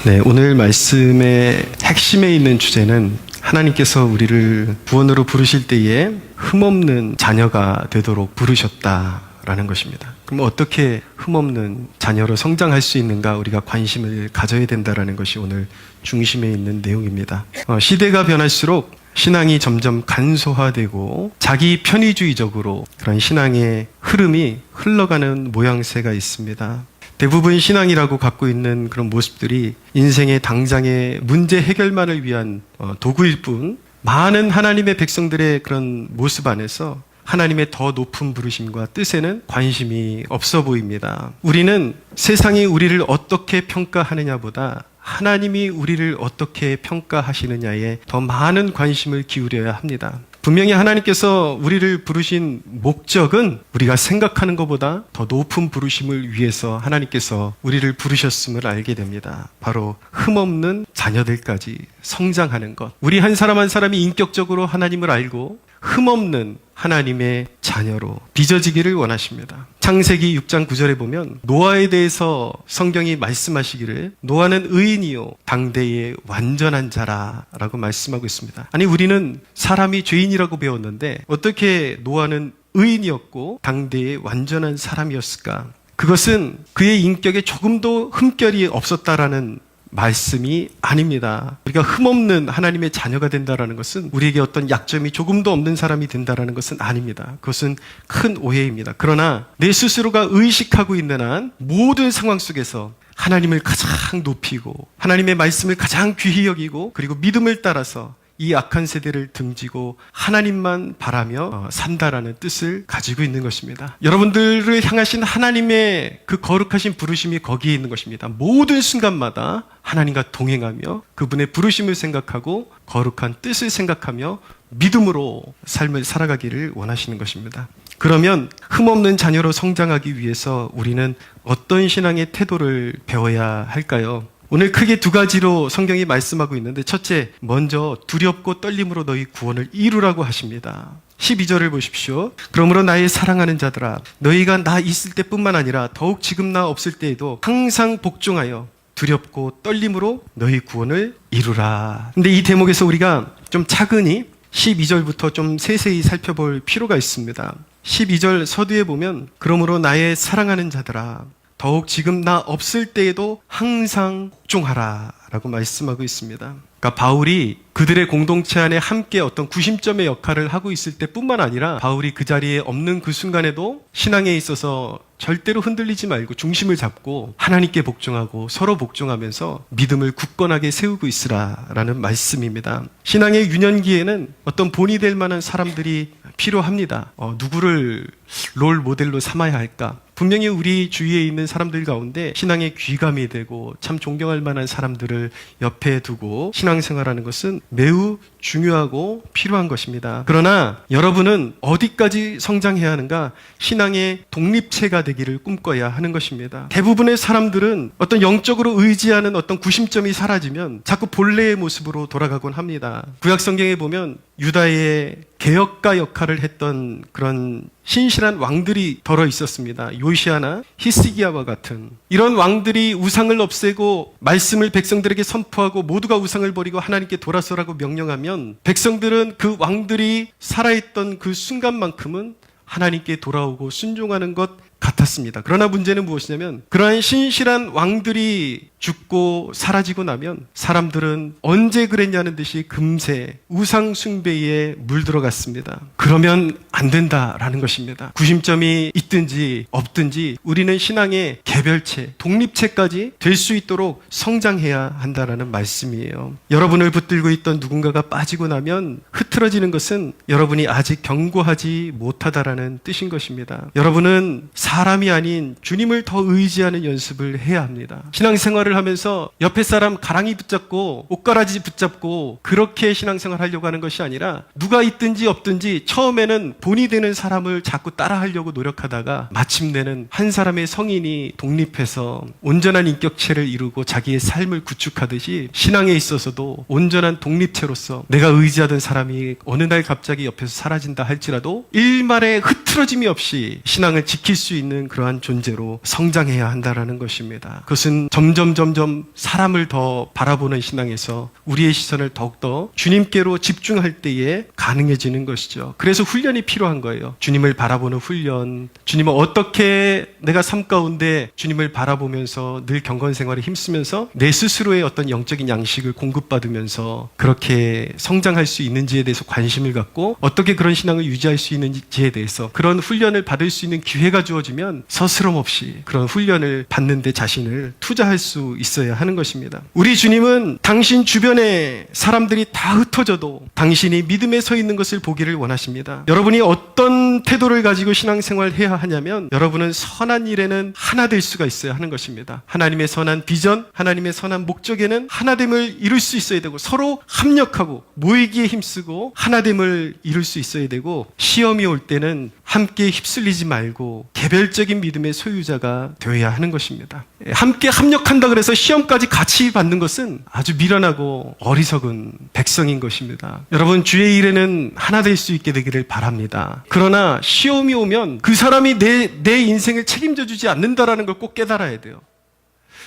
네, 오늘 말씀의 핵심에 있는 주제는 하나님께서 우리를 구원으로 부르실 때에 흠없는 자녀가 되도록 부르셨다라는 것입니다. 그럼 어떻게 흠없는 자녀로 성장할 수 있는가 우리가 관심을 가져야 된다라는 것이 오늘 중심에 있는 내용입니다. 시대가 변할수록 신앙이 점점 간소화되고 자기 편의주의적으로 그런 신앙의 흐름이 흘러가는 모양새가 있습니다. 대부분 신앙이라고 갖고 있는 그런 모습들이 인생의 당장의 문제 해결만을 위한 도구일 뿐, 많은 하나님의 백성들의 그런 모습 안에서 하나님의 더 높은 부르심과 뜻에는 관심이 없어 보입니다. 우리는 세상이 우리를 어떻게 평가하느냐보다 하나님이 우리를 어떻게 평가하시느냐에 더 많은 관심을 기울여야 합니다. 분명히 하나님께서 우리를 부르신 목적은 우리가 생각하는 것보다 더 높은 부르심을 위해서 하나님께서 우리를 부르셨음을 알게 됩니다. 바로 흠없는 자녀들까지 성장하는 것. 우리 한 사람 한 사람이 인격적으로 하나님을 알고 흠없는 하나님의 자녀로 빚어지기를 원하십니다. 창세기 6장 9절에 보면 노아에 대해서 성경이 말씀하시기를 노아는 의인이요 당대의 완전한 자라라고 말씀하고 있습니다. 아니, 우리는 사람이 죄인이라고 배웠는데 어떻게 노아는 의인이었고 당대의 완전한 사람이었을까? 그것은 그의 인격에 조금도 흠결이 없었다라는 말씀이 아닙니다. 우리가 흠없는 하나님의 자녀가 된다는 것은 우리에게 어떤 약점이 조금도 없는 사람이 된다는 것은 아닙니다. 그것은 큰 오해입니다. 그러나 내 스스로가 의식하고 있는 한 모든 상황 속에서 하나님을 가장 높이고 하나님의 말씀을 가장 귀히 여기고 그리고 믿음을 따라서 이 악한 세대를 등지고 하나님만 바라며 산다라는 뜻을 가지고 있는 것입니다. 여러분들을 향하신 하나님의 그 거룩하신 부르심이 거기에 있는 것입니다. 모든 순간마다 하나님과 동행하며 그분의 부르심을 생각하고 거룩한 뜻을 생각하며 믿음으로 삶을 살아가기를 원하시는 것입니다. 그러면 흠없는 자녀로 성장하기 위해서 우리는 어떤 신앙의 태도를 배워야 할까요? 오늘 크게 두 가지로 성경이 말씀하고 있는데, 첫째, 먼저 두렵고 떨림으로 너희 구원을 이루라고 하십니다. 12절을 보십시오. 그러므로 나의 사랑하는 자들아, 너희가 나 있을 때뿐만 아니라 더욱 지금 나 없을 때에도 항상 복종하여 두렵고 떨림으로 너희 구원을 이루라. 근데 이 대목에서 우리가 좀 차근히 12절부터 좀 세세히 살펴볼 필요가 있습니다. 12절 서두에 보면 그러므로 나의 사랑하는 자들아 더욱 지금 나 없을 때에도 항상 복종하라 라고 말씀하고 있습니다. 그러니까 바울이 그들의 공동체 안에 함께 어떤 구심점의 역할을 하고 있을 때뿐만 아니라 바울이 그 자리에 없는 그 순간에도 신앙에 있어서 절대로 흔들리지 말고 중심을 잡고 하나님께 복종하고 서로 복종하면서 믿음을 굳건하게 세우고 있으라라는 말씀입니다. 신앙의 유년기에는 어떤 본이 될 만한 사람들이 필요합니다. 누구를 롤 모델로 삼아야 할까? 분명히 우리 주위에 있는 사람들 가운데 신앙의 귀감이 되고 참 존경할 만한 사람들을 옆에 두고 신앙생활하는 것은 매우 중요하고 필요한 것입니다. 그러나 여러분은 어디까지 성장해야 하는가? 신앙의 독립체가 되기를 꿈꿔야 하는 것입니다. 대부분의 사람들은 어떤 영적으로 의지하는 어떤 구심점이 사라지면 자꾸 본래의 모습으로 돌아가곤 합니다. 구약성경에 보면 유다의 개혁가 역할을 했던 그런 신실한 왕들이 덜어 있었습니다. 요시아나 히스기야와 같은 이런 왕들이 우상을 없애고 말씀을 백성들에게 선포하고 모두가 우상을 버리고 하나님께 돌아서라고 명령하면 백성들은 그 왕들이 살아있던 그 순간만큼은 하나님께 돌아오고 순종하는 것 같았습니다. 그러나 문제는 무엇이냐면 그러한 신실한 왕들이 죽고 사라지고 나면 사람들은 언제 그랬냐는 듯이 금세 우상 숭배에 물들어갔습니다. 그러면 안 된다라는 것입니다. 구심점이 있든지 없든지 우리는 신앙의 개별체, 독립체까지 될 수 있도록 성장해야 한다라는 말씀이에요. 여러분을 붙들고 있던 누군가가 빠지고 나면 흐트러지는 것은 여러분이 아직 견고하지 못하다라는 뜻인 것입니다. 여러분은 사람이 아닌 주님을 더 의지하는 연습을 해야 합니다. 신앙생활을 하면서 옆에 사람 가랑이 붙잡고 옷가라지 붙잡고 그렇게 신앙생활 하려고 하는 것이 아니라 누가 있든지 없든지 처음에는 본이 되는 사람을 자꾸 따라하려고 노력하다가 마침내는 한 사람의 성인이 독립해서 온전한 인격체를 이루고 자기의 삶을 구축하듯이 신앙에 있어서도 온전한 독립체로서 내가 의지하던 사람이 어느 날 갑자기 옆에서 사라진다 할지라도 일말의 흐트러짐이 없이 신앙을 지킬 수 있는 그러한 존재로 성장해야 한다는 것입니다. 그것은 점점 점점 사람을 더 바라보는 신앙에서 우리의 시선을 더욱더 주님께로 집중할 때에 가능해지는 것이죠. 그래서 훈련이 필요한 거예요. 주님을 바라보는 훈련, 주님을 어떻게 내가 삶 가운데 주님을 바라보면서 늘 경건 생활에 힘쓰면서 내 스스로의 어떤 영적인 양식을 공급받으면서 그렇게 성장할 수 있는지에 대해서 관심을 갖고 어떻게 그런 신앙을 유지할 수 있는지에 대해서 그런 훈련을 받을 수 있는 기회가 주어지면 서스럼 없이 그런 훈련을 받는 데 자신을 투자할 수 있어야 하는 것입니다. 우리 주님은 당신 주변에 사람들이 다 흩어져도 당신이 믿음에 서 있는 것을 보기를 원하십니다. 여러분이 어떤 태도를 가지고 신앙생활을 해야 하냐면 여러분은 선한 일에는 하나 될 수가 있어야 하는 것입니다. 하나님의 선한 비전, 하나님의 선한 목적에는 하나됨을 이룰 수 있어야 되고 서로 합력하고 모이기에 힘쓰고 하나됨을 이룰 수 있어야 되고 시험이 올 때는 함께 휩쓸리지 말고 개별적인 믿음의 소유자가 되어야 하는 것입니다. 함께 합력한다 그래서 시험까지 같이 받는 것은 아주 미련하고 어리석은 백성인 것입니다. 여러분 주의 일에는 하나 될 수 있게 되기를 바랍니다. 그러나 시험이 오면 그 사람이 내 인생을 책임져 주지 않는다라는 걸 꼭 깨달아야 돼요.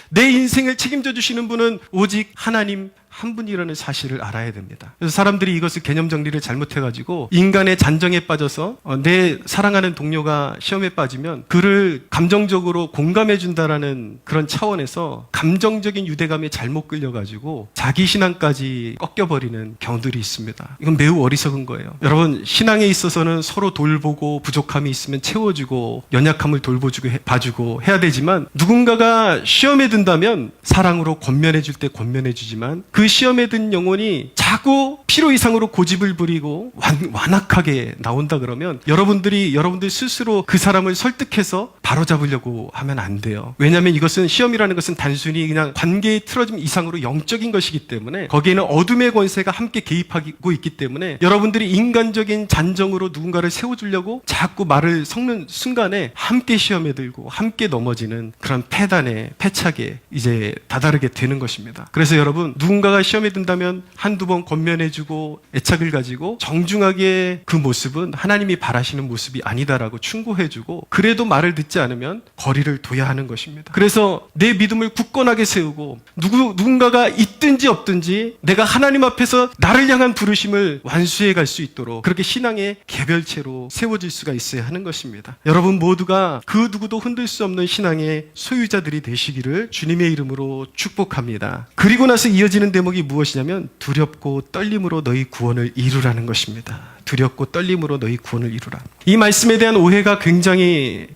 내 인생을 책임져 주시는 분은 오직 하나님 한 분이라는 사실을 알아야 됩니다. 그래서 사람들이 이것을 개념 정리를 잘못해가지고 인간의 잔정에 빠져서 내 사랑하는 동료가 시험에 빠지면 그를 감정적으로 공감해준다라는 그런 차원에서 감정적인 유대감에 잘못 끌려가지고 자기 신앙까지 꺾여버리는 경우들이 있습니다. 이건 매우 어리석은 거예요. 여러분 신앙에 있어서는 서로 돌보고 부족함이 있으면 채워주고 연약함을 돌보주고 봐주고 해야 되지만 누군가가 시험에 든다면 사랑으로 권면해줄 때 권면해주지만 그 시험에 든 영혼이 자꾸 필요 이상으로 고집을 부리고 완악하게 나온다 그러면 여러분들 스스로 그 사람을 설득해서 바로잡으려고 하면 안 돼요. 왜냐하면 이것은 시험이라는 것은 단순히 그냥 관계의 틀어짐 이상으로 영적인 것이기 때문에 거기에는 어둠의 권세가 함께 개입하고 있기 때문에 여러분들이 인간적인 잔정으로 누군가를 세워주려고 자꾸 말을 섞는 순간에 함께 시험에 들고 함께 넘어지는 그런 패착에 이제 다다르게 되는 것입니다. 그래서 여러분 누군가가 시험에 든다면 한두 번 권면해주고 애착을 가지고 정중하게 그 모습은 하나님이 바라시는 모습이 아니다라고 충고해주고 그래도 말을 듣지 않으면 거리를 둬야 하는 것입니다. 그래서 내 믿음을 굳건하게 세우고 누군가가 있든지 없든지 내가 하나님 앞에서 나를 향한 부르심을 완수해 갈 수 있도록 그렇게 신앙의 개별체로 세워질 수가 있어야 하는 것입니다. 여러분 모두가 그 누구도 흔들 수 없는 신앙의 소유자들이 되시기를 주님의 이름으로 축복합니다. 그리고 나서 이어지는 대목이 무엇이냐면 두렵고 떨림으로 너희 구원을 이루라는 것입니다. 두렵고 떨림으로 너희 구원을 이루라. 이 말씀에 대한 오해가 굉장히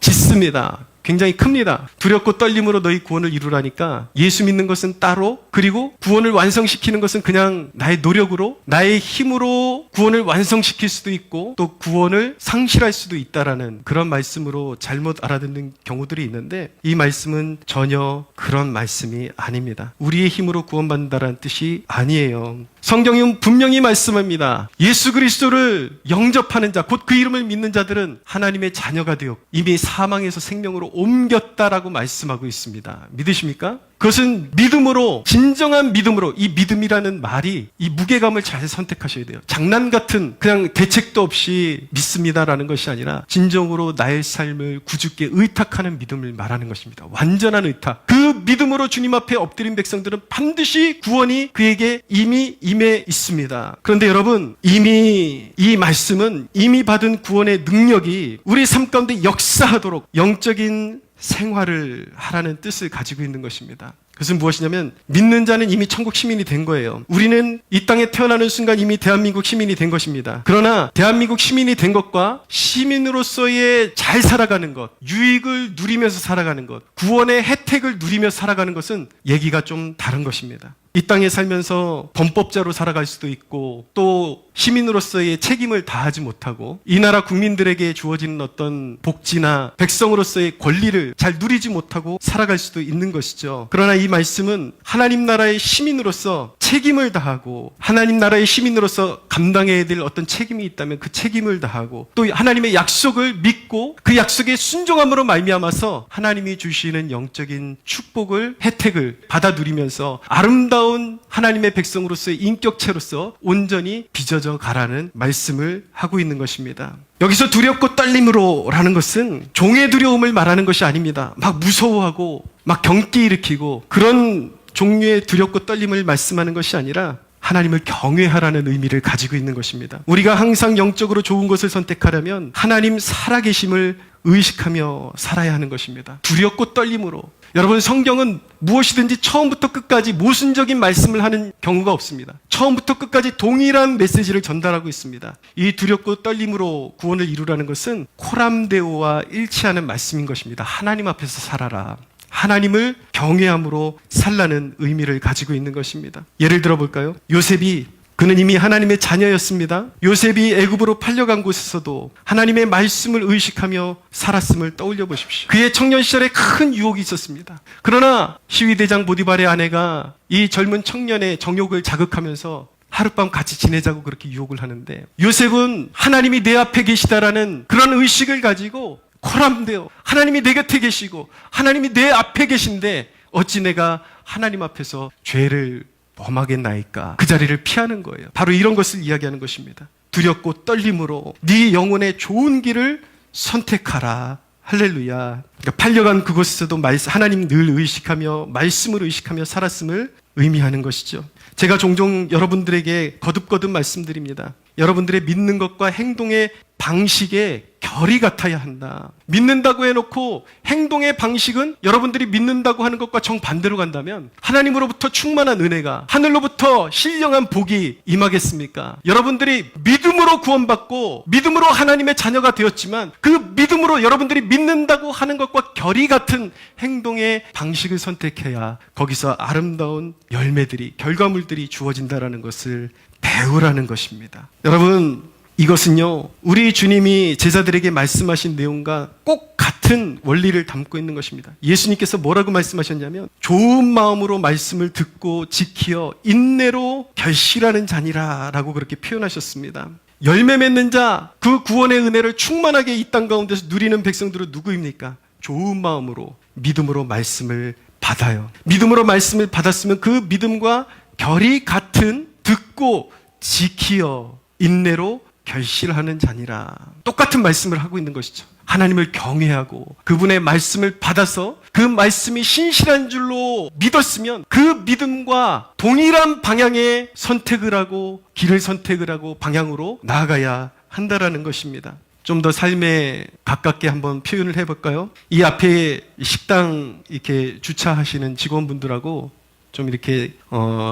짙습니다. 굉장히 큽니다. 두렵고 떨림으로 너희 구원을 이루라니까 예수 믿는 것은 따로 그리고 구원을 완성시키는 것은 그냥 나의 노력으로 나의 힘으로 구원을 완성시킬 수도 있고 또 구원을 상실할 수도 있다라는 그런 말씀으로 잘못 알아듣는 경우들이 있는데 이 말씀은 전혀 그런 말씀이 아닙니다. 우리의 힘으로 구원받는다라는 뜻이 아니에요. 성경은 분명히 말씀합니다. 예수 그리스도를 영접하는 자, 곧 그 이름을 믿는 자들은 하나님의 자녀가 되어 이미 사망에서 생명으로 옮겼다라고 말씀하고 있습니다. 믿으십니까? 그것은 믿음으로, 진정한 믿음으로, 이 믿음이라는 말이 이 무게감을 잘 선택하셔야 돼요. 장난 같은 그냥 대책도 없이 믿습니다라는 것이 아니라 진정으로 나의 삶을 구주께 의탁하는 믿음을 말하는 것입니다. 완전한 의탁. 그 믿음으로 주님 앞에 엎드린 백성들은 반드시 구원이 그에게 이미 임해 있습니다. 그런데 여러분, 이미 이 말씀은 이미 받은 구원의 능력이 우리 삶 가운데 역사하도록 영적인 생활을 하라는 뜻을 가지고 있는 것입니다. 그것은 무엇이냐면 믿는 자는 이미 천국 시민이 된 거예요. 우리는 이 땅에 태어나는 순간 이미 대한민국 시민이 된 것입니다. 그러나 대한민국 시민이 된 것과 시민으로서의 잘 살아가는 것, 유익을 누리면서 살아가는 것, 구원의 혜택을 누리며 살아가는 것은 얘기가 좀 다른 것입니다. 이 땅에 살면서 범법자로 살아갈 수도 있고 또 시민으로서의 책임을 다하지 못하고 이 나라 국민들에게 주어지는 어떤 복지나 백성으로서의 권리를 잘 누리지 못하고 살아갈 수도 있는 것이죠. 그러나 이 말씀은 하나님 나라의 시민으로서 책임을 다하고 하나님 나라의 시민으로서 감당해야 될 어떤 책임이 있다면 그 책임을 다하고 또 하나님의 약속을 믿고 그 약속에 순종함으로 말미암아서 하나님이 주시는 영적인 축복을 혜택을 받아 누리면서 아름다운 하나님의 백성으로서의 인격체로서 온전히 빚어져 가라는 말씀을 하고 있는 것입니다. 여기서 두렵고 떨림으로 라는 것은 종의 두려움을 말하는 것이 아닙니다. 막 무서워하고 막 경기 일으키고 그런 종류의 두렵고 떨림을 말씀하는 것이 아니라 하나님을 경외하라는 의미를 가지고 있는 것입니다. 우리가 항상 영적으로 좋은 것을 선택하려면 하나님 살아계심을 의식하며 살아야 하는 것입니다. 두렵고 떨림으로. 여러분, 성경은 무엇이든지 처음부터 끝까지 모순적인 말씀을 하는 경우가 없습니다. 처음부터 끝까지 동일한 메시지를 전달하고 있습니다. 이 두렵고 떨림으로 구원을 이루라는 것은 코람데오와 일치하는 말씀인 것입니다. 하나님 앞에서 살아라. 하나님을 경외함으로 살라는 의미를 가지고 있는 것입니다. 예를 들어 볼까요? 요셉이 그는 이미 하나님의 자녀였습니다. 요셉이 애굽으로 팔려간 곳에서도 하나님의 말씀을 의식하며 살았음을 떠올려 보십시오. 그의 청년 시절에 큰 유혹이 있었습니다. 그러나 시위대장 보디발의 아내가 이 젊은 청년의 정욕을 자극하면서 하룻밤 같이 지내자고 그렇게 유혹을 하는데, 요셉은 하나님이 내 앞에 계시다라는 그런 의식을 가지고 코람데오, 하나님이 내 곁에 계시고 하나님이 내 앞에 계신데 어찌 내가 하나님 앞에서 죄를 범하겠나이까, 그 자리를 피하는 거예요. 바로 이런 것을 이야기하는 것입니다. 두렵고 떨림으로 네 영혼의 좋은 길을 선택하라. 할렐루야. 그러니까 팔려간 그곳에서도 하나님 늘 의식하며 말씀을 의식하며 살았음을 의미하는 것이죠. 제가 종종 여러분들에게 거듭거듭 말씀드립니다. 여러분들의 믿는 것과 행동의 방식에 결이 같아야 한다. 믿는다고 해놓고 행동의 방식은 여러분들이 믿는다고 하는 것과 정반대로 간다면 하나님으로부터 충만한 은혜가, 하늘로부터 신령한 복이 임하겠습니까? 여러분들이 믿음으로 구원받고 믿음으로 하나님의 자녀가 되었지만 그 믿음으로 여러분들이 믿는다고 하는 것과 결이 같은 행동의 방식을 선택해야 거기서 아름다운 열매들이, 결과물들이 주어진다라는 것을 배우라는 것입니다. 여러분, 이것은요, 우리 주님이 제자들에게 말씀하신 내용과 꼭 같은 원리를 담고 있는 것입니다. 예수님께서 뭐라고 말씀하셨냐면, 좋은 마음으로 말씀을 듣고 지키어 인내로 결실하는 자니라 라고 그렇게 표현하셨습니다. 열매 맺는 자, 그 구원의 은혜를 충만하게 이 땅 가운데서 누리는 백성들은 누구입니까? 좋은 마음으로, 믿음으로 말씀을 받아요. 믿음으로 말씀을 받았으면 그 믿음과 결이 같은 듣고 지키어 인내로 결실하는 자니라. 똑같은 말씀을 하고 있는 것이죠. 하나님을 경외하고 그분의 말씀을 받아서 그 말씀이 신실한 줄로 믿었으면 그 믿음과 동일한 방향의 선택을 하고 길을 선택을 하고 방향으로 나아가야 한다라는 것입니다. 좀 더 삶에 가깝게 한번 표현을 해볼까요? 이 앞에 식당 이렇게 주차하시는 직원분들하고 좀 이렇게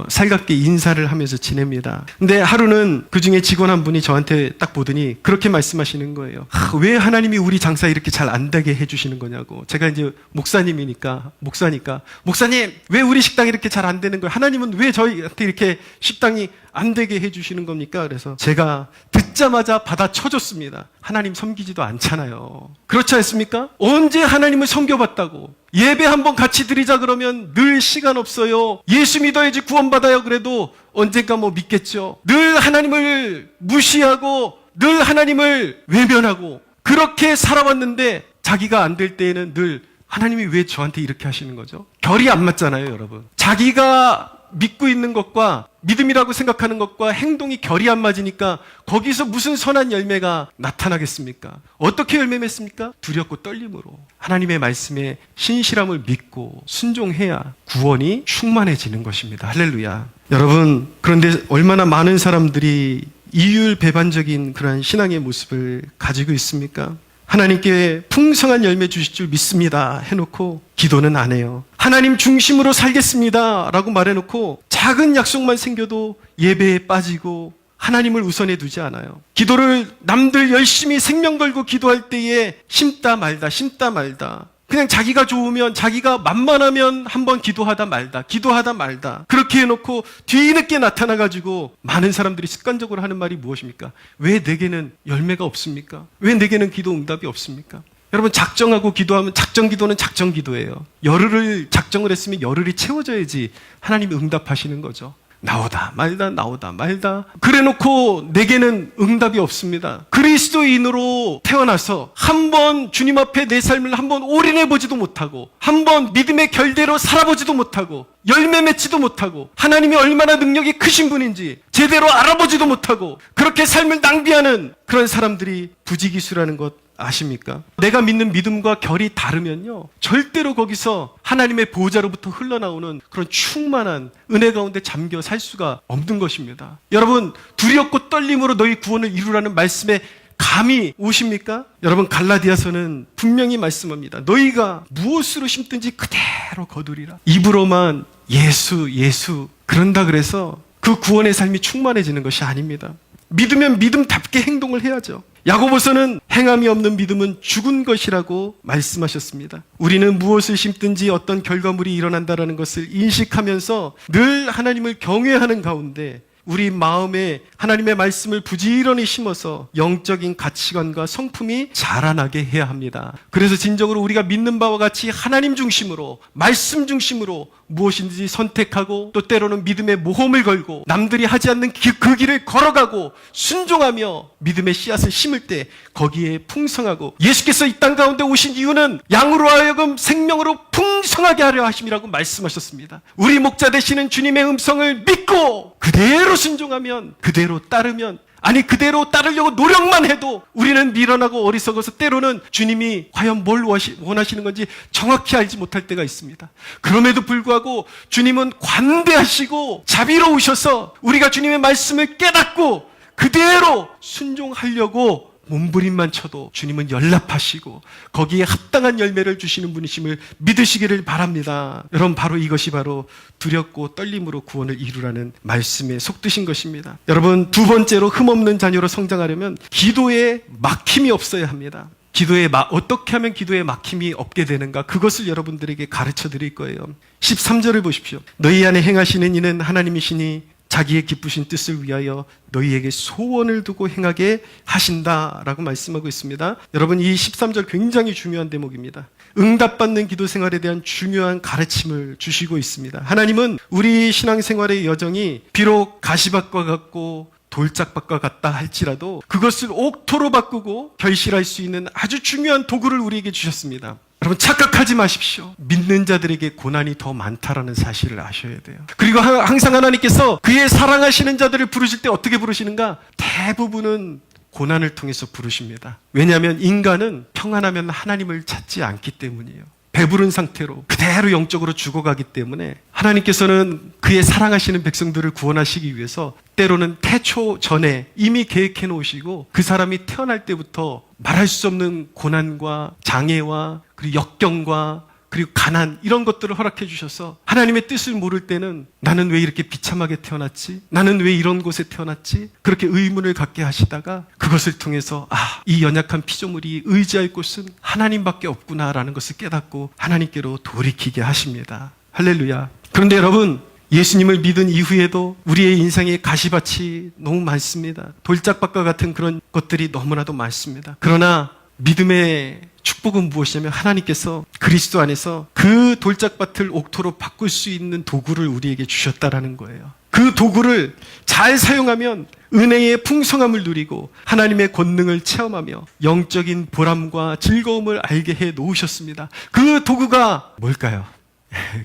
살갑게 인사를 하면서 지냅니다. 근데 하루는 그 중에 직원 한 분이 저한테 딱 보더니 그렇게 말씀하시는 거예요. 왜 하나님이 우리 장사 이렇게 잘 안 되게 해주시는 거냐고. 제가 이제 목사니까 목사님 왜 우리 식당이 이렇게 잘 안 되는 거예요? 하나님은 왜 저희한테 이렇게 식당이 안 되게 해주시는 겁니까? 그래서 제가 듣자마자 받아쳐줬습니다. 하나님 섬기지도 않잖아요. 그렇지 않습니까? 언제 하나님을 섬겨봤다고? 예배 한번 같이 드리자 그러면 늘 시간 없어요. 예수 믿어야지 구원받아요. 그래도 언젠가 뭐 믿겠죠. 늘 하나님을 무시하고 늘 하나님을 외면하고 그렇게 살아왔는데 자기가 안 될 때에는 늘 하나님이 왜 저한테 이렇게 하시는 거죠? 결이 안 맞잖아요, 여러분. 자기가 믿고 있는 것과 믿음이라고 생각하는 것과 행동이 결이 안 맞으니까 거기서 무슨 선한 열매가 나타나겠습니까? 어떻게 열매 맺습니까? 두렵고 떨림으로 하나님의 말씀에 신실함을 믿고 순종해야 구원이 충만해지는 것입니다. 할렐루야. 여러분, 그런데 얼마나 많은 사람들이 이율배반적인 그러한 신앙의 모습을 가지고 있습니까? 하나님께 풍성한 열매 주실 줄 믿습니다 해놓고 기도는 안 해요. 하나님 중심으로 살겠습니다 라고 말해놓고 작은 약속만 생겨도 예배에 빠지고 하나님을 우선에 두지 않아요. 기도를 남들 열심히 생명 걸고 기도할 때에 심다 말다 그냥 자기가 좋으면 자기가 만만하면 한번 기도하다 말다 그렇게 해놓고 뒤늦게 나타나가지고 많은 사람들이 습관적으로 하는 말이 무엇입니까? 왜 내게는 열매가 없습니까? 왜 내게는 기도 응답이 없습니까? 여러분, 작정하고 기도하면 작정 기도는 작정 기도예요. 열흘을 작정을 했으면 열흘이 채워져야지 하나님이 응답하시는 거죠. 나오다 말다 그래놓고 내게는 응답이 없습니다. 그리스도인으로 태어나서 한번 주님 앞에 내 삶을 한번 올인해보지도 못하고 한번 믿음의 결대로 살아보지도 못하고 열매 맺지도 못하고 하나님이 얼마나 능력이 크신 분인지 제대로 알아보지도 못하고 그렇게 삶을 낭비하는 그런 사람들이 부지기수라는 것 아십니까? 내가 믿는 믿음과 결이 다르면요, 절대로 거기서 하나님의 보호자로부터 흘러나오는 그런 충만한 은혜 가운데 잠겨 살 수가 없는 것입니다. 여러분, 두렵고 떨림으로 너희 구원을 이루라는 말씀에 감이 오십니까? 여러분, 갈라디아서는 분명히 말씀합니다. 너희가 무엇으로 심든지 그대로 거두리라. 입으로만 예수 예수 그런다 그래서 그 구원의 삶이 충만해지는 것이 아닙니다. 믿으면 믿음답게 행동을 해야죠. 야고보서는 행함이 없는 믿음은 죽은 것이라고 말씀하셨습니다. 우리는 무엇을 심든지 어떤 결과물이 일어난다는 것을 인식하면서 늘 하나님을 경외하는 가운데 우리 마음에 하나님의 말씀을 부지런히 심어서 영적인 가치관과 성품이 자라나게 해야 합니다. 그래서 진정으로 우리가 믿는 바와 같이 하나님 중심으로, 말씀 중심으로 무엇인지 선택하고, 또 때로는 믿음의 모험을 걸고 남들이 하지 않는 그 길을 걸어가고 순종하며 믿음의 씨앗을 심을 때 거기에 풍성하고, 예수께서 이 땅 가운데 오신 이유는 양으로 하여금 생명으로 풍성하게 하려 하심이라고 말씀하셨습니다. 우리 목자 되시는 주님의 음성을 믿고 그대로 순종하면, 그대로 따르면, 아니 그대로 따르려고 노력만 해도 우리는 미련하고 어리석어서 때로는 주님이 과연 뭘 원하시는 건지 정확히 알지 못할 때가 있습니다. 그럼에도 불구하고 주님은 관대하시고 자비로우셔서 우리가 주님의 말씀을 깨닫고 그대로 순종하려고 몸부림만 쳐도 주님은 연락하시고 거기에 합당한 열매를 주시는 분이심을 믿으시기를 바랍니다. 여러분, 바로 이것이 바로 두렵고 떨림으로 구원을 이루라는 말씀에 속드신 것입니다. 여러분, 두 번째로 흠없는 자녀로 성장하려면 기도에 막힘이 없어야 합니다. 어떻게 하면 기도에 막힘이 없게 되는가, 그것을 여러분들에게 가르쳐 드릴 거예요. 13절을 보십시오. 너희 안에 행하시는 이는 하나님이시니 자기의 기쁘신 뜻을 위하여 너희에게 소원을 두고 행하게 하신다라고 말씀하고 있습니다. 여러분, 이 13절 굉장히 중요한 대목입니다. 응답받는 기도 생활에 대한 중요한 가르침을 주시고 있습니다. 하나님은 우리 신앙생활의 여정이 비록 가시밭과 같고 돌짝밭과 같다 할지라도 그것을 옥토로 바꾸고 결실할 수 있는 아주 중요한 도구를 우리에게 주셨습니다. 여러분, 착각하지 마십시오. 믿는 자들에게 고난이 더 많다라는 사실을 아셔야 돼요. 그리고 항상 하나님께서 그의 사랑하시는 자들을 부르실 때 어떻게 부르시는가? 대부분은 고난을 통해서 부르십니다. 왜냐하면 인간은 평안하면 하나님을 찾지 않기 때문이에요. 배부른 상태로 그대로 영적으로 죽어가기 때문에 하나님께서는 그의 사랑하시는 백성들을 구원하시기 위해서 때로는 태초 전에 이미 계획해 놓으시고 그 사람이 태어날 때부터 말할 수 없는 고난과 장애와 그리고 역경과 그리고 가난, 이런 것들을 허락해 주셔서 하나님의 뜻을 모를 때는 나는 왜 이렇게 비참하게 태어났지? 나는 왜 이런 곳에 태어났지? 그렇게 의문을 갖게 하시다가 그것을 통해서 이 연약한 피조물이 의지할 곳은 하나님밖에 없구나라는 것을 깨닫고 하나님께로 돌이키게 하십니다. 할렐루야. 그런데 여러분, 예수님을 믿은 이후에도 우리의 인생에 가시밭이 너무 많습니다. 돌짝밭과 같은 그런 것들이 너무나도 많습니다. 그러나 믿음의 축복은 무엇이냐면 하나님께서 그리스도 안에서 그 돌짝밭을 옥토로 바꿀 수 있는 도구를 우리에게 주셨다라는 거예요. 그 도구를 잘 사용하면 은혜의 풍성함을 누리고 하나님의 권능을 체험하며 영적인 보람과 즐거움을 알게 해 놓으셨습니다. 그 도구가 뭘까요?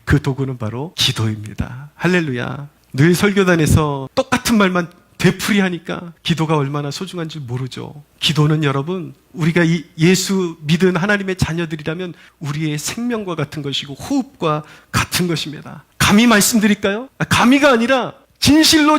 그 도구는 바로 기도입니다. 할렐루야. 늘 설교단에서 똑같은 말만 되풀이하니까 기도가 얼마나 소중한지 모르죠. 기도는 여러분, 우리가 예수 믿은 하나님의 자녀들이라면 우리의 생명과 같은 것이고 호흡과 같은 것입니다. 감히 말씀드릴까요? 감히가 아니라 진실로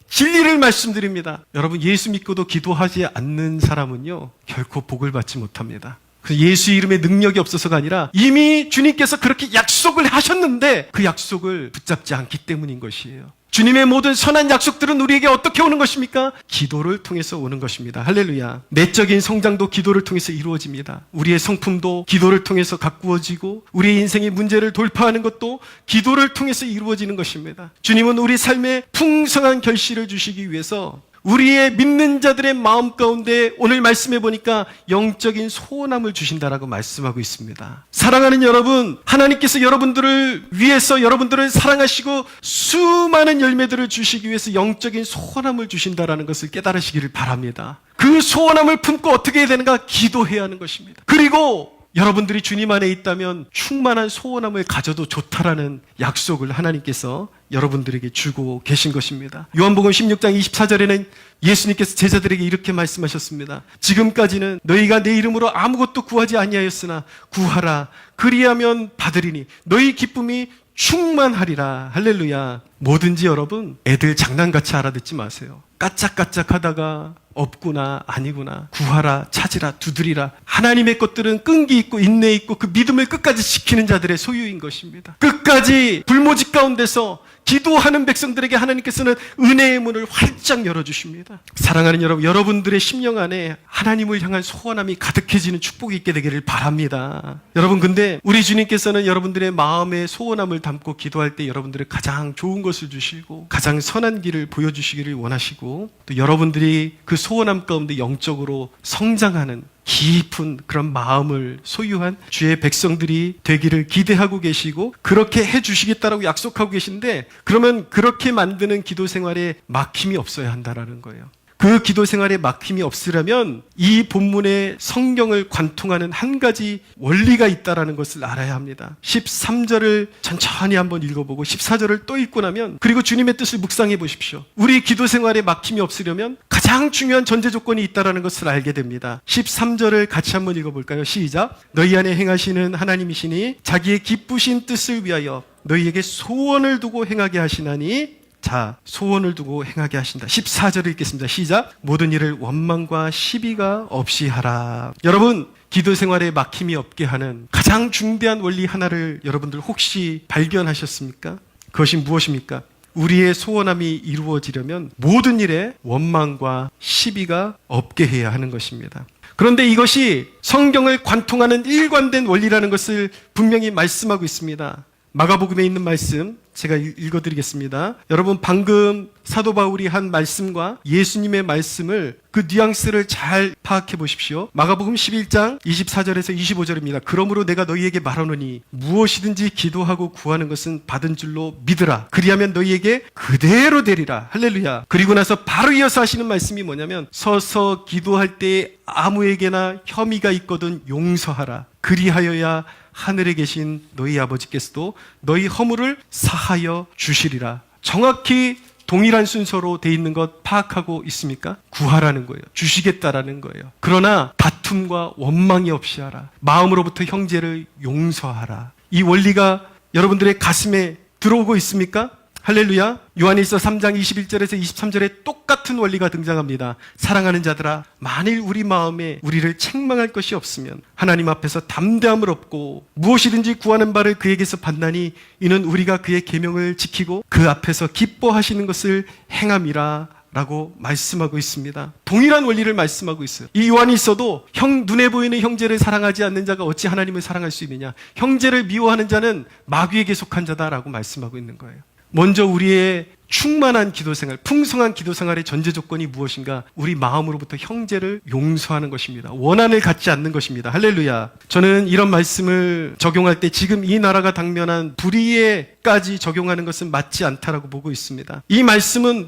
진리를 말씀드립니다. 여러분, 예수 믿고도 기도하지 않는 사람은요, 결코 복을 받지 못합니다. 예수 이름의 능력이 없어서가 아니라 이미 주님께서 그렇게 약속을 하셨는데 그 약속을 붙잡지 않기 때문인 것이에요. 주님의 모든 선한 약속들은 우리에게 어떻게 오는 것입니까? 기도를 통해서 오는 것입니다. 할렐루야. 내적인 성장도 기도를 통해서 이루어집니다. 우리의 성품도 기도를 통해서 가꾸어지고 우리의 인생의 문제를 돌파하는 것도 기도를 통해서 이루어지는 것입니다. 주님은 우리 삶에 풍성한 결실을 주시기 위해서 우리의 믿는 자들의 마음 가운데 오늘 말씀해 보니까 영적인 소원함을 주신다라고 말씀하고 있습니다. 사랑하는 여러분, 하나님께서 여러분들을 위해서 여러분들을 사랑하시고 수많은 열매들을 주시기 위해서 영적인 소원함을 주신다라는 것을 깨달으시기를 바랍니다. 그 소원함을 품고 어떻게 해야 되는가? 기도해야 하는 것입니다. 그리고 여러분들이 주님 안에 있다면 충만한 소원함을 가져도 좋다라는 약속을 하나님께서 여러분들에게 주고 계신 것입니다. 요한복음 16장 24절에는 예수님께서 제자들에게 이렇게 말씀하셨습니다. 지금까지는 너희가 내 이름으로 아무것도 구하지 아니하였으나 구하라. 그리하면 받으리니 너희 기쁨이 충만하리라. 할렐루야. 뭐든지 여러분, 애들 장난같이 알아듣지 마세요. 까짝까짝 하다가 없구나, 아니구나, 구하라, 찾으라, 두드리라. 하나님의 것들은 끈기 있고 인내 있고 그 믿음을 끝까지 지키는 자들의 소유인 것입니다. 끝까지 불모지 가운데서 기도하는 백성들에게 하나님께서는 은혜의 문을 활짝 열어주십니다. 사랑하는 여러분, 여러분들의 심령 안에 하나님을 향한 소원함이 가득해지는 축복이 있게 되기를 바랍니다. 여러분, 근데 우리 주님께서는 여러분들의 마음의 소원함을 담고 기도할 때 여러분들의 가장 좋은 것을 주시고 가장 선한 길을 보여주시기를 원하시고, 또 여러분들이 그 소원함 가운데 영적으로 성장하는 깊은 그런 마음을 소유한 주의 백성들이 되기를 기대하고 계시고 그렇게 해주시겠다라고 약속하고 계신데, 그러면 그렇게 만드는 기도 생활에 막힘이 없어야 한다라는 거예요. 그 기도 생활에 막힘이 없으려면 이 본문의 성경을 관통하는 한 가지 원리가 있다라는 것을 알아야 합니다. 13절을 천천히 한번 읽어보고 14절을 또 읽고 나면, 그리고 주님의 뜻을 묵상해 보십시오. 우리 기도 생활에 막힘이 없으려면 가장 중요한 전제 조건이 있다라는 것을 알게 됩니다. 13절을 같이 한번 읽어볼까요? 시작. 너희 안에 행하시는 하나님이시니 자기의 기쁘신 뜻을 위하여 너희에게 소원을 두고 행하게 하시나니, 자, 소원을 두고 행하게 하신다. 14절을 읽겠습니다. 시작. 모든 일을 원망과 시비가 없이 하라. 여러분, 기도 생활에 막힘이 없게 하는 가장 중대한 원리 하나를 여러분들 혹시 발견하셨습니까? 그것이 무엇입니까? 우리의 소원함이 이루어지려면 모든 일에 원망과 시비가 없게 해야 하는 것입니다. 그런데 이것이 성경을 관통하는 일관된 원리라는 것을 분명히 말씀하고 있습니다. 마가복음에 있는 말씀 제가 읽어드리겠습니다. 여러분, 방금 사도 바울이 한 말씀과 예수님의 말씀을, 그 뉘앙스를 잘 파악해 보십시오. 마가복음 11장 24절에서 25절입니다. 그러므로 내가 너희에게 말하노니 무엇이든지 기도하고 구하는 것은 받은 줄로 믿으라. 그리하면 너희에게 그대로 되리라. 할렐루야. 그리고 나서 바로 이어서 하시는 말씀이 뭐냐면, 서서 기도할 때 아무에게나 혐의가 있거든 용서하라. 그리하여야 하늘에 계신 너희 아버지께서도 너희 허물을 사하여 주시리라. 정확히 동일한 순서로 돼 있는 것 파악하고 있습니까? 구하라는 거예요. 주시겠다라는 거예요. 그러나 다툼과 원망이 없이 하라. 마음으로부터 형제를 용서하라. 이 원리가 여러분들의 가슴에 들어오고 있습니까? 할렐루야. 요한일서 3장 21절에서 23절에 똑같은 원리가 등장합니다. 사랑하는 자들아, 만일 우리 마음에 우리를 책망할 것이 없으면 하나님 앞에서 담대함을 얻고 무엇이든지 구하는 바를 그에게서 받나니 이는 우리가 그의 계명을 지키고 그 앞에서 기뻐하시는 것을 행함이라 라고 말씀하고 있습니다. 동일한 원리를 말씀하고 있어요. 이 요한일서도 눈에 보이는 형제를 사랑하지 않는 자가 어찌 하나님을 사랑할 수 있느냐, 형제를 미워하는 자는 마귀에게 속한 자다라고 말씀하고 있는 거예요. 먼저 우리의 충만한 기도생활, 풍성한 기도생활의 전제 조건이 무엇인가? 우리 마음으로부터 형제를 용서하는 것입니다. 원한을 갖지 않는 것입니다. 할렐루야. 저는 이런 말씀을 적용할 때 지금 이 나라가 당면한 불의에까지 적용하는 것은 맞지 않다라고 보고 있습니다. 이 말씀은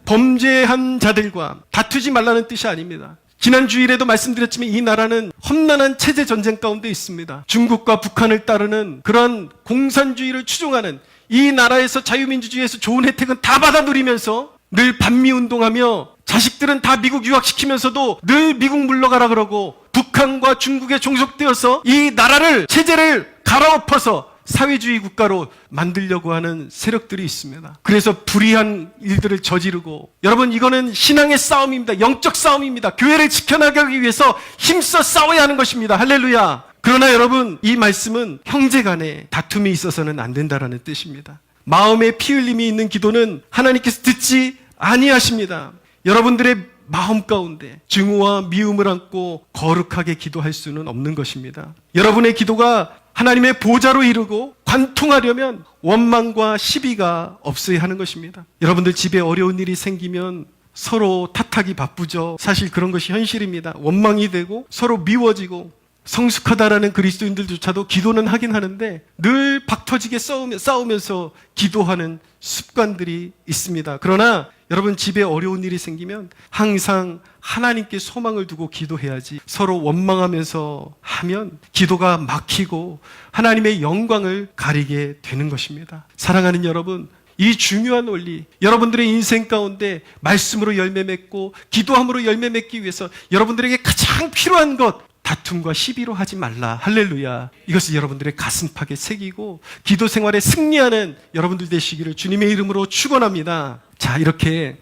범죄한 자들과 다투지 말라는 뜻이 아닙니다. 지난 주일에도 말씀드렸지만 이 나라는 험난한 체제 전쟁 가운데 있습니다. 중국과 북한을 따르는 그러한 공산주의를 추종하는, 이 나라에서 자유민주주의에서 좋은 혜택은 다 받아 누리면서 늘 반미운동하며 자식들은 다 미국 유학시키면서도 늘 미국 물러가라 그러고 북한과 중국에 종속되어서 이 나라를, 체제를 갈아엎어서 사회주의 국가로 만들려고 하는 세력들이 있습니다. 그래서 불의한 일들을 저지르고, 여러분, 이거는 신앙의 싸움입니다. 영적 싸움입니다. 교회를 지켜나가기 위해서 힘써 싸워야 하는 것입니다. 할렐루야. 그러나 여러분, 이 말씀은 형제 간에 다툼이 있어서는 안 된다라는 뜻입니다. 마음에 피 흘림이 있는 기도는 하나님께서 듣지 아니하십니다. 여러분들의 마음 가운데 증오와 미움을 안고 거룩하게 기도할 수는 없는 것입니다. 여러분의 기도가 하나님의 보좌로 이르고 관통하려면 원망과 시비가 없어야 하는 것입니다. 여러분들 집에 어려운 일이 생기면 서로 탓하기 바쁘죠. 사실 그런 것이 현실입니다. 원망이 되고 서로 미워지고, 성숙하다라는 그리스도인들조차도 기도는 하긴 하는데 늘 박터지게 싸우면서 기도하는 습관들이 있습니다. 그러나 여러분, 집에 어려운 일이 생기면 항상 하나님께 소망을 두고 기도해야지, 서로 원망하면서 하면 기도가 막히고 하나님의 영광을 가리게 되는 것입니다. 사랑하는 여러분, 이 중요한 원리, 여러분들의 인생 가운데 말씀으로 열매 맺고 기도함으로 열매 맺기 위해서 여러분들에게 가장 필요한 것, 다툼과 시비로 하지 말라. 할렐루야. 이것을 여러분들의 가슴팍에 새기고 기도 생활에 승리하는 여러분들 되시기를 주님의 이름으로 축원합니다. 자, 이렇게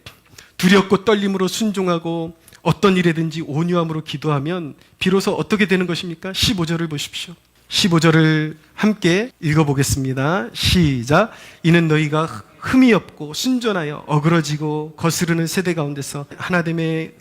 두렵고 떨림으로 순종하고 어떤 일에든지 온유함으로 기도하면 비로소 어떻게 되는 것입니까? 15절을 보십시오. 15절을 함께 읽어보겠습니다. 시작. 이는 너희가 흠이 없고 순전하여 어그러지고 거스르는 세대 가운데서 하나님의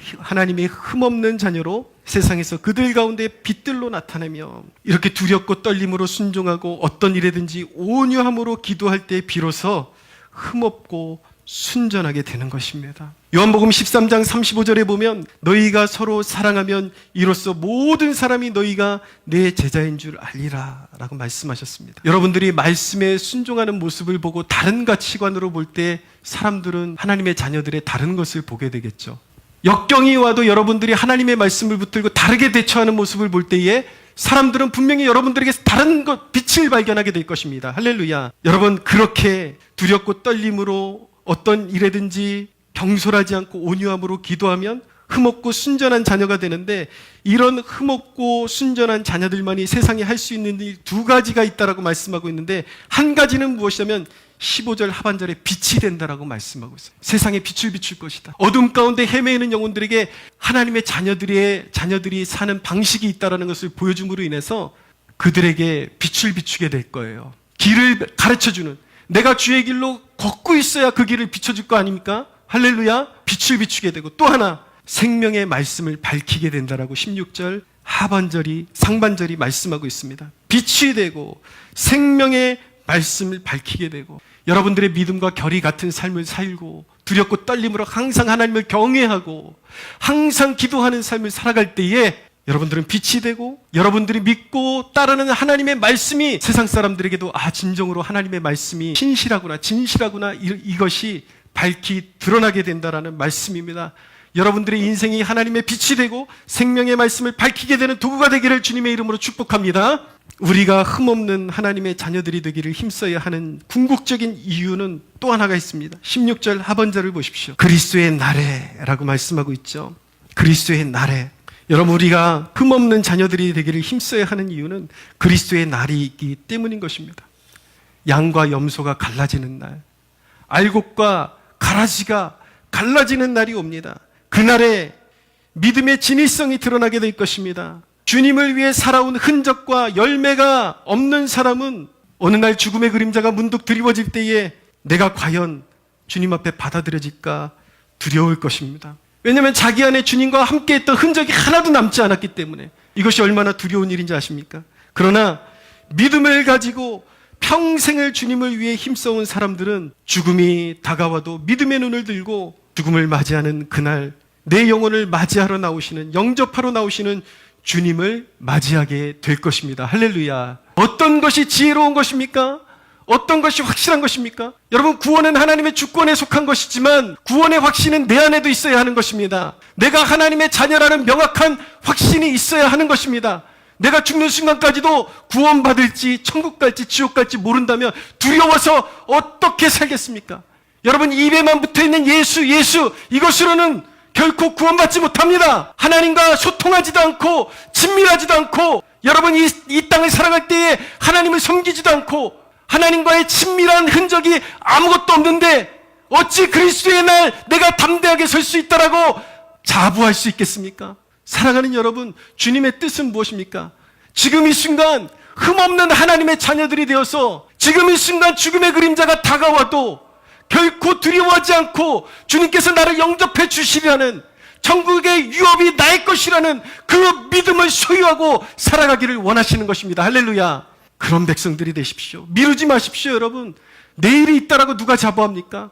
흠없는 자녀로 세상에서 그들 가운데 빛들로 나타내며 이렇게 두렵고 떨림으로 순종하고 어떤 일에든지 온유함으로 기도할 때 비로소 흠없고 순전하게 되는 것입니다. 요한복음 13장 35절에 보면 너희가 서로 사랑하면 이로써 모든 사람이 너희가 내 제자인 줄 알리라 라고 말씀하셨습니다. 여러분들이 말씀에 순종하는 모습을 보고 다른 가치관으로 볼 때 사람들은 하나님의 자녀들의 다른 것을 보게 되겠죠. 역경이 와도 여러분들이 하나님의 말씀을 붙들고 다르게 대처하는 모습을 볼 때에 사람들은 분명히 여러분들에게서 다른 것, 빛을 발견하게 될 것입니다. 할렐루야. 여러분, 그렇게 두렵고 떨림으로 어떤 일에든지 경솔하지 않고 온유함으로 기도하면 흠없고 순전한 자녀가 되는데, 이런 흠없고 순전한 자녀들만이 세상에 할 수 있는 일 두 가지가 있다라고 말씀하고 있는데, 한 가지는 무엇이냐면 15절 하반절에 빛이 된다라고 말씀하고 있어요. 세상에 빛을 비출 것이다. 어둠 가운데 헤매이는 영혼들에게 하나님의 자녀들이 사는 방식이 있다라는 것을 보여줌으로 인해서 그들에게 빛을 비추게 될 거예요. 길을 가르쳐주는, 내가 주의 길로 걷고 있어야 그 길을 비춰줄 거 아닙니까? 할렐루야. 빛을 비추게 되고, 또 하나 생명의 말씀을 밝히게 된다라고 16절 상반절이 말씀하고 있습니다. 빛이 되고 생명의 말씀을 밝히게 되고 여러분들의 믿음과 결이 같은 삶을 살고 두렵고 떨림으로 항상 하나님을 경외하고 항상 기도하는 삶을 살아갈 때에 여러분들은 빛이 되고 여러분들이 믿고 따르는 하나님의 말씀이 세상 사람들에게도 진정으로 하나님의 말씀이 신실하구나, 진실하구나, 이것이 밝히 드러나게 된다라는 말씀입니다. 여러분들의 인생이 하나님의 빛이 되고 생명의 말씀을 밝히게 되는 도구가 되기를 주님의 이름으로 축복합니다. 우리가 흠없는 하나님의 자녀들이 되기를 힘써야 하는 궁극적인 이유는 또 하나가 있습니다. 16절 하반절을 보십시오. 그리스도의 날에라고 말씀하고 있죠. 그리스도의 날에. 여러분, 우리가 흠없는 자녀들이 되기를 힘써야 하는 이유는 그리스도의 날이 있기 때문인 것입니다. 양과 염소가 갈라지는 날, 알곡과 가라지가 갈라지는 날이 옵니다. 그날에 믿음의 진실성이 드러나게 될 것입니다. 주님을 위해 살아온 흔적과 열매가 없는 사람은 어느 날 죽음의 그림자가 문득 드리워질 때에 내가 과연 주님 앞에 받아들여질까 두려울 것입니다. 왜냐하면 자기 안에 주님과 함께했던 흔적이 하나도 남지 않았기 때문에. 이것이 얼마나 두려운 일인지 아십니까? 그러나 믿음을 가지고 평생을 주님을 위해 힘써온 사람들은 죽음이 다가와도 믿음의 눈을 들고 죽음을 맞이하는 그날 내 영혼을 맞이하러 나오시는, 영접하러 나오시는 주님을 맞이하게 될 것입니다. 할렐루야. 어떤 것이 지혜로운 것입니까? 어떤 것이 확실한 것입니까? 여러분, 구원은 하나님의 주권에 속한 것이지만 구원의 확신은 내 안에도 있어야 하는 것입니다. 내가 하나님의 자녀라는 명확한 확신이 있어야 하는 것입니다. 내가 죽는 순간까지도 구원받을지 천국 갈지 지옥 갈지 모른다면 두려워서 어떻게 살겠습니까? 여러분, 입에만 붙어있는 예수 이것으로는 결코 구원받지 못합니다. 하나님과 소통하지도 않고 친밀하지도 않고 여러분 이 땅을 살아갈 때에 하나님을 섬기지도 않고 하나님과의 친밀한 흔적이 아무것도 없는데 어찌 그리스도의 날 내가 담대하게 설 수 있다라고 자부할 수 있겠습니까? 사랑하는 여러분, 주님의 뜻은 무엇입니까? 지금 이 순간 흠없는 하나님의 자녀들이 되어서 지금 이 순간 죽음의 그림자가 다가와도 결코 두려워하지 않고 주님께서 나를 영접해 주시리라는, 천국의 유업이 나의 것이라는 그 믿음을 소유하고 살아가기를 원하시는 것입니다. 할렐루야. 그런 백성들이 되십시오. 미루지 마십시오. 여러분, 내일이 있다라고 누가 자부합니까?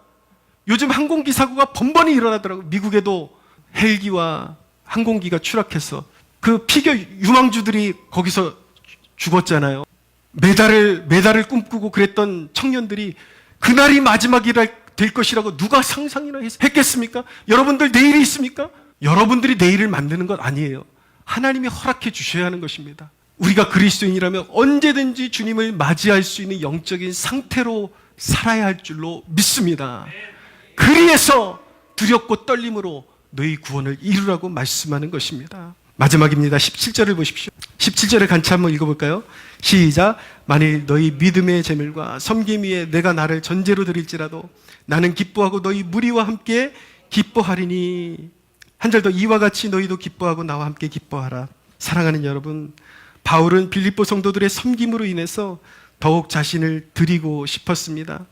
요즘 항공기 사고가 번번이 일어나더라고요. 미국에도 헬기와 항공기가 추락해서 그 피겨 유망주들이 거기서 죽었잖아요. 메달을 꿈꾸고 그랬던 청년들이 그날이 마지막이라 될 것이라고 누가 상상이나 했겠습니까? 여러분들 내일이 있습니까? 여러분들이 내일을 만드는 것 아니에요. 하나님이 허락해 주셔야 하는 것입니다. 우리가 그리스도인이라면 언제든지 주님을 맞이할 수 있는 영적인 상태로 살아야 할 줄로 믿습니다. 그리해서 두렵고 떨림으로 너희 구원을 이루라고 말씀하는 것입니다. 마지막입니다. 17절을 보십시오. 17절을 같이 한번 읽어볼까요? 시작. 만일 너희 믿음의 재물과 섬김 위에 내가 나를 전제로 드릴지라도 나는 기뻐하고 너희 무리와 함께 기뻐하리니. 한 절 더, 이와 같이 너희도 기뻐하고 나와 함께 기뻐하라. 사랑하는 여러분, 바울은 빌립보 성도들의 섬김으로 인해서 더욱 자신을 드리고 싶었습니다.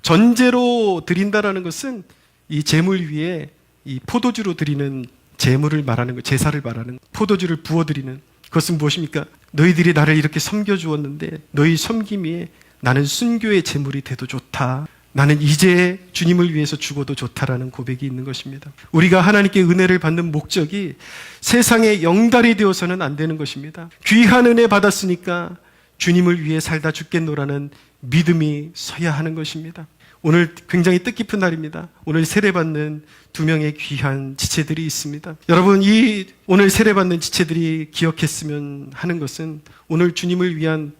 전제로 드린다라는 것은 이 재물 위에 이 포도주로 드리는 제물을 말하는 거, 제사를 말하는, 포도주를 부어드리는, 그것은 무엇입니까? 너희들이 나를 이렇게 섬겨주었는데 너희 섬김에 나는 순교의 제물이 돼도 좋다. 나는 이제 주님을 위해서 죽어도 좋다라는 고백이 있는 것입니다. 우리가 하나님께 은혜를 받는 목적이 세상의 영달이 되어서는 안 되는 것입니다. 귀한 은혜 받았으니까 주님을 위해 살다 죽겠노라는 믿음이 서야 하는 것입니다. 오늘 굉장히 뜻깊은 날입니다. 오늘 세례받는 2명의 귀한 지체들이 있습니다. 여러분, 이 오늘 세례받는 지체들이 기억했으면 하는 것은 오늘 주님을 위한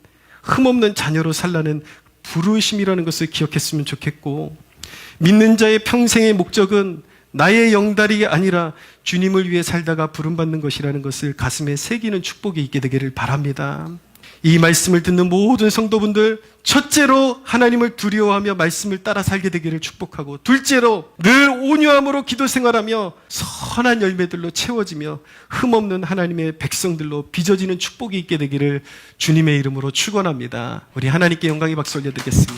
흠없는 자녀로 살라는 부르심이라는 것을 기억했으면 좋겠고, 믿는 자의 평생의 목적은 나의 영달이 아니라 주님을 위해 살다가 부름받는 것이라는 것을 가슴에 새기는 축복이 있게 되기를 바랍니다. 이 말씀을 듣는 모든 성도분들, 첫째로 하나님을 두려워하며 말씀을 따라 살게 되기를 축복하고, 둘째로 늘 온유함으로 기도 생활하며 선한 열매들로 채워지며 흠없는 하나님의 백성들로 빚어지는 축복이 있게 되기를 주님의 이름으로 축원합니다. 우리 하나님께 영광의 박수 올려드리겠습니다.